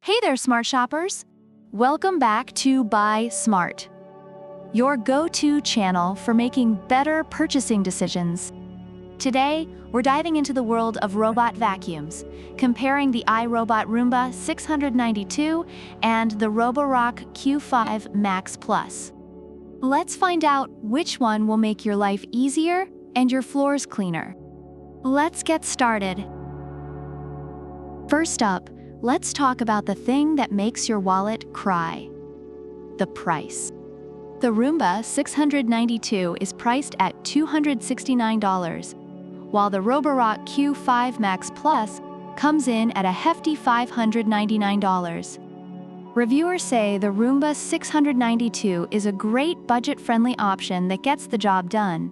Hey there, smart shoppers! Welcome back to Buy Smart, your go-to channel for making better purchasing decisions. Today, we're diving into the world of robot vacuums, comparing the iRobot Roomba 692 and the Roborock Q5 Max Plus. Let's find out which one will make your life easier and your floors cleaner. Let's get started. First up, let's talk about the thing that makes your wallet cry: the price. The Roomba 692 is priced at $269, while the Roborock Q5 Max Plus comes in at a hefty $599. Reviewers say the Roomba 692 is a great budget-friendly option that gets the job done,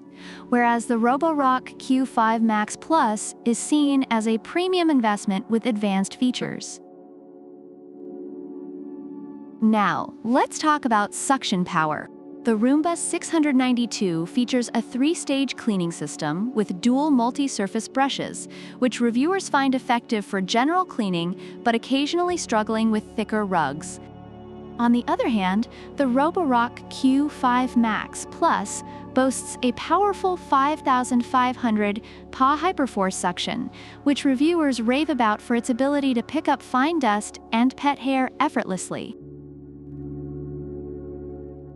whereas the Roborock Q5 Max Plus is seen as a premium investment with advanced features. Now, let's talk about suction power. The Roomba 692 features a 3-stage cleaning system with dual multi-surface brushes, which reviewers find effective for general cleaning but occasionally struggling with thicker rugs. On the other hand, the Roborock Q5 Max Plus boasts a powerful 5,500 PA Hyperforce suction, which reviewers rave about for its ability to pick up fine dust and pet hair effortlessly.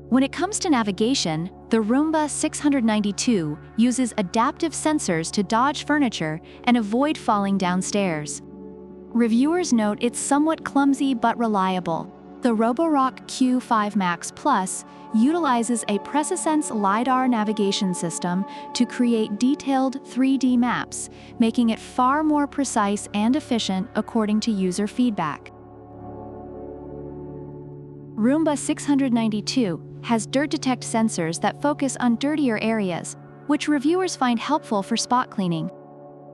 When it comes to navigation, the Roomba 692 uses adaptive sensors to dodge furniture and avoid falling downstairs. Reviewers note it's somewhat clumsy but reliable. The Roborock Q5 Max Plus utilizes a PreciSense LiDAR navigation system to create detailed 3D maps, making it far more precise and efficient according to user feedback. Roomba 692 has dirt detect sensors that focus on dirtier areas, which reviewers find helpful for spot cleaning.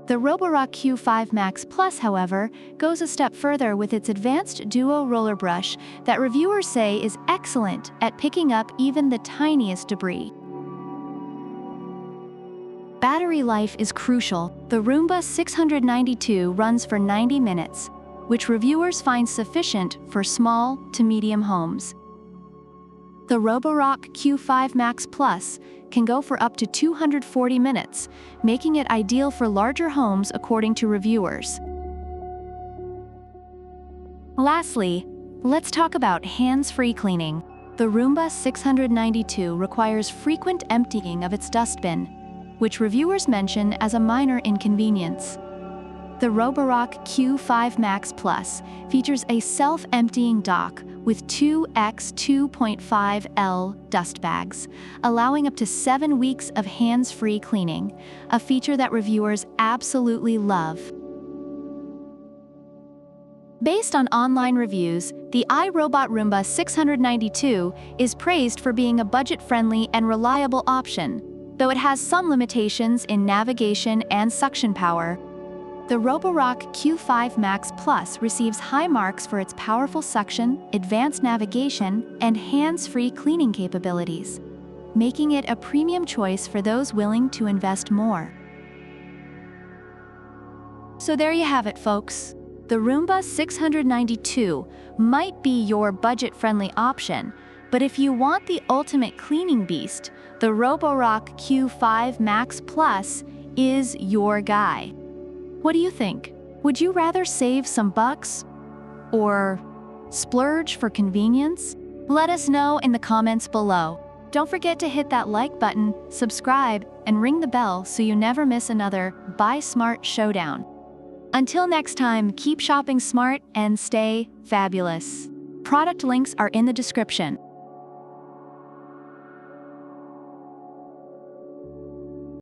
The Roborock Q5 Max Plus, however, goes a step further with its advanced DuoRoller brush that reviewers say is excellent at picking up even the tiniest debris. Battery life is crucial. The Roomba 692 runs for 90 minutes, which reviewers find sufficient for small to medium homes. The Roborock Q5 Max Plus can go for up to 240 minutes, making it ideal for larger homes according to reviewers. Lastly, let's talk about hands-free cleaning. The Roomba 692 requires frequent emptying of its dustbin, which reviewers mention as a minor inconvenience. The Roborock Q5 Max Plus features a self-emptying dock with 2x2.5L dust bags, allowing up to 7 weeks of hands-free cleaning, a feature that reviewers absolutely love. Based on online reviews, the iRobot Roomba 692 is praised for being a budget-friendly and reliable option, though it has some limitations in navigation and suction power. The Roborock Q5 Max Plus receives high marks for its powerful suction, advanced navigation, and hands-free cleaning capabilities, making it a premium choice for those willing to invest more. So there you have it, folks. The Roomba 692 might be your budget-friendly option, but if you want the ultimate cleaning beast, the Roborock Q5 Max Plus is your guy. What do you think? Would you rather save some bucks or splurge for convenience? Let us know in the comments below. Don't forget to hit that like button, subscribe, and ring the bell so you never miss another Buy Smart showdown. Until next time, keep shopping smart and stay fabulous. Product links are in the description.